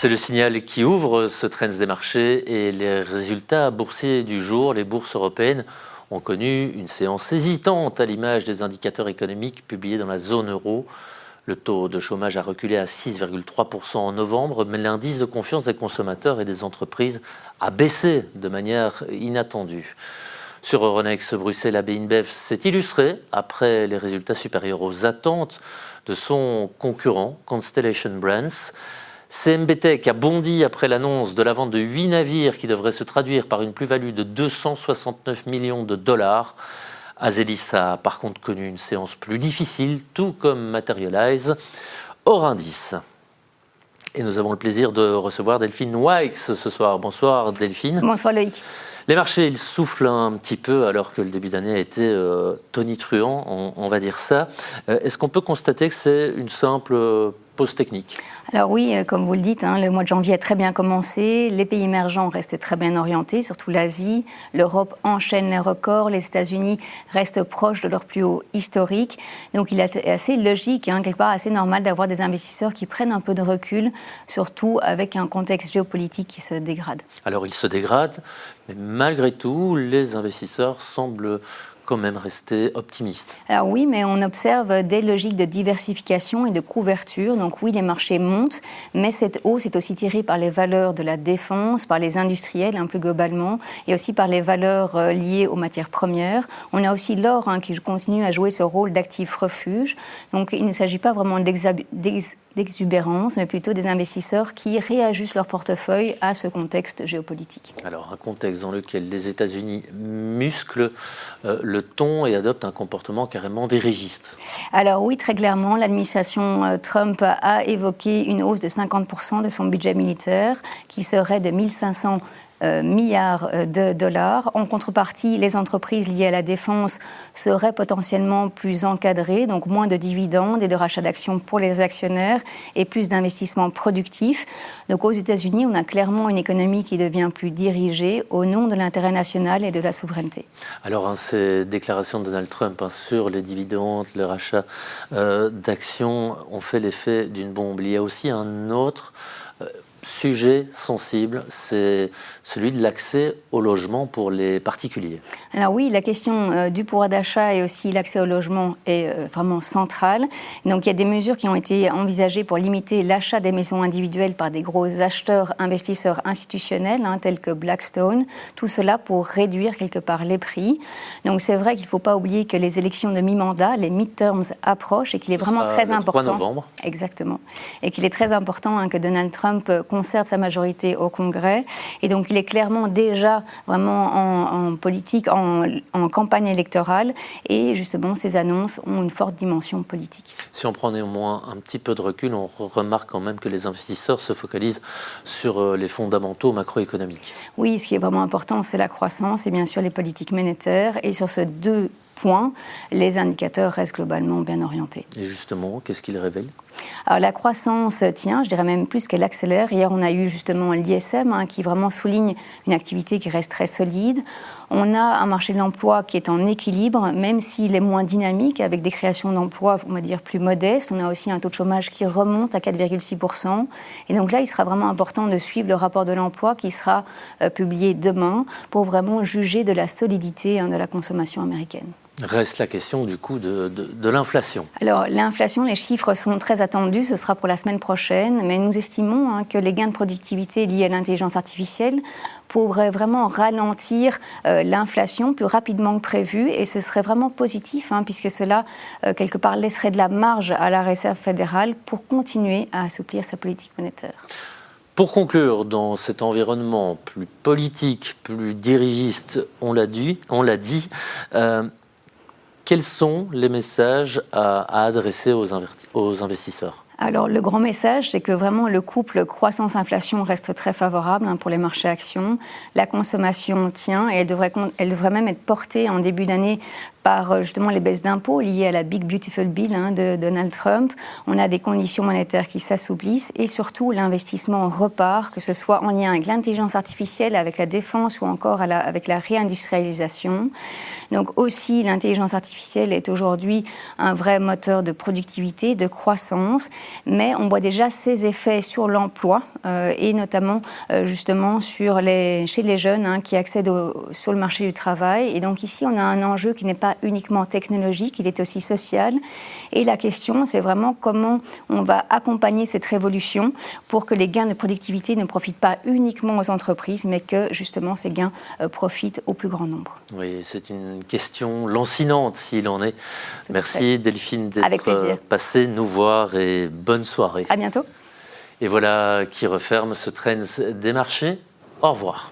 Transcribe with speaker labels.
Speaker 1: C'est le signal qui ouvre ce Trends des marchés et les résultats boursiers du jour. Les bourses européennes ont connu une séance hésitante à l'image des indicateurs économiques publiés dans la zone euro. Le taux de chômage a reculé à 6,3% en novembre, mais l'indice de confiance des consommateurs et des entreprises a baissé de manière inattendue. Sur Euronext, Bruxelles AB InBev s'est illustré après les résultats supérieurs aux attentes de son concurrent Constellation Brands. CMB.TECH a bondi après l'annonce de la vente de 8 navires qui devrait se traduire par une plus-value de 269 millions de dollars. Azelis a par contre connu une séance plus difficile, tout comme Materialise, hors indice. Et nous avons le plaisir de recevoir Delphine Waix ce soir. Bonsoir Delphine.
Speaker 2: Bonsoir Loïc.
Speaker 1: Les marchés, ils soufflent un petit peu alors que le début d'année a été tonitruant, on va dire ça. Est-ce qu'on peut constater que c'est une simple pause technique ?
Speaker 2: Alors oui, comme vous le dites, le mois de janvier a très bien commencé. Les pays émergents restent très bien orientés, surtout l'Asie. L'Europe enchaîne les records. Les États-Unis restent proches de leur plus haut historique. Donc il est assez logique, quelque part assez normal d'avoir des investisseurs qui prennent un peu de recul, surtout avec un contexte géopolitique qui se dégrade.
Speaker 1: Alors il se dégrade, mais malgré tout, les investisseurs semblent quand même rester optimiste.
Speaker 2: Alors oui, mais on observe des logiques de diversification et de couverture. Donc oui, les marchés montent, mais cette hausse est aussi tirée par les valeurs de la défense, par les industriels plus globalement, et aussi par les valeurs liées aux matières premières. On a aussi l'or qui continue à jouer ce rôle d'actif refuge. Donc il ne s'agit pas vraiment d'exubérance, mais plutôt des investisseurs qui réajustent leur portefeuille à ce contexte géopolitique.
Speaker 1: Alors un contexte dans lequel les États-Unis musclent le ton et adoptent un comportement carrément dirigiste.
Speaker 2: Alors oui, très clairement, l'administration Trump a évoqué une hausse de 50% de son budget militaire qui serait de 1500 milliards de dollars. En contrepartie, les entreprises liées à la défense seraient potentiellement plus encadrées, donc moins de dividendes et de rachats d'actions pour les actionnaires et plus d'investissements productifs. Donc aux États-Unis, on a clairement une économie qui devient plus dirigée au nom de l'intérêt national et de la souveraineté.
Speaker 1: Alors ces déclarations de Donald Trump sur les dividendes, le rachat d'actions ont fait l'effet d'une bombe. Il y a aussi un autre sujet sensible, c'est celui de l'accès au logement pour les particuliers.
Speaker 2: Alors oui, la question du pouvoir d'achat et aussi l'accès au logement est vraiment centrale. Donc il y a des mesures qui ont été envisagées pour limiter l'achat des maisons individuelles par des gros acheteurs, investisseurs institutionnels, tels que Blackstone. Tout cela pour réduire quelque part les prix. Donc c'est vrai qu'il ne faut pas oublier que les élections de mi-mandat, les midterms approchent et qu'il est vraiment très important.
Speaker 1: 3 novembre.
Speaker 2: Exactement. Et qu'il est très important que Donald Trump conserve sa majorité au Congrès. Et donc il est clairement déjà vraiment en politique, en campagne électorale, et justement ces annonces ont une forte dimension politique.
Speaker 1: Si on prend néanmoins un petit peu de recul, on remarque quand même que les investisseurs se focalisent sur les fondamentaux macroéconomiques.
Speaker 2: Oui, ce qui est vraiment important, c'est la croissance et bien sûr les politiques monétaires, et sur ces deux points, les indicateurs restent globalement bien orientés.
Speaker 1: Et justement, qu'est-ce qu'ils révèlent ?
Speaker 2: Alors la croissance tient, je dirais même plus qu'elle accélère. Hier, on a eu justement l'ISM qui vraiment souligne une activité qui reste très solide. On a un marché de l'emploi qui est en équilibre, même s'il est moins dynamique, avec des créations d'emplois, on va dire, plus modestes. On a aussi un taux de chômage qui remonte à 4,6%. Et donc là, il sera vraiment important de suivre le rapport de l'emploi qui sera publié demain pour vraiment juger de la solidité de la consommation américaine.
Speaker 1: Reste la question du coup de l'inflation.
Speaker 2: Alors l'inflation, les chiffres sont très attendus, ce sera pour la semaine prochaine, mais nous estimons que les gains de productivité liés à l'intelligence artificielle pourraient vraiment ralentir l'inflation plus rapidement que prévu, et ce serait vraiment positif puisque cela quelque part laisserait de la marge à la Réserve fédérale pour continuer à assouplir sa politique monétaire.
Speaker 1: Pour conclure, dans cet environnement plus politique, plus dirigiste, on l'a dit, quels sont les messages à adresser aux investisseurs ?
Speaker 2: Alors, le grand message, c'est que vraiment le couple croissance-inflation reste très favorable pour les marchés actions. La consommation tient et elle devrait même être portée en début d'année par justement les baisses d'impôts liées à la Big Beautiful Bill de Donald Trump. On a des conditions monétaires qui s'assouplissent et surtout l'investissement repart, que ce soit en lien avec l'intelligence artificielle, avec la défense ou encore avec la réindustrialisation. Donc aussi, l'intelligence artificielle est aujourd'hui un vrai moteur de productivité, de croissance. mais on voit déjà ses effets sur l'emploi et notamment justement chez les jeunes qui accèdent sur le marché du travail. Et donc ici, on a un enjeu qui n'est pas uniquement technologique, il est aussi social. Et la question, c'est vraiment comment on va accompagner cette révolution pour que les gains de productivité ne profitent pas uniquement aux entreprises, mais que justement ces gains profitent au plus grand nombre.
Speaker 1: Oui, c'est une question lancinante s'il en est. Merci Delphine d'être passée nous voir et bonne soirée.
Speaker 2: À bientôt.
Speaker 1: Et voilà qui referme ce Trends des marchés. Au revoir.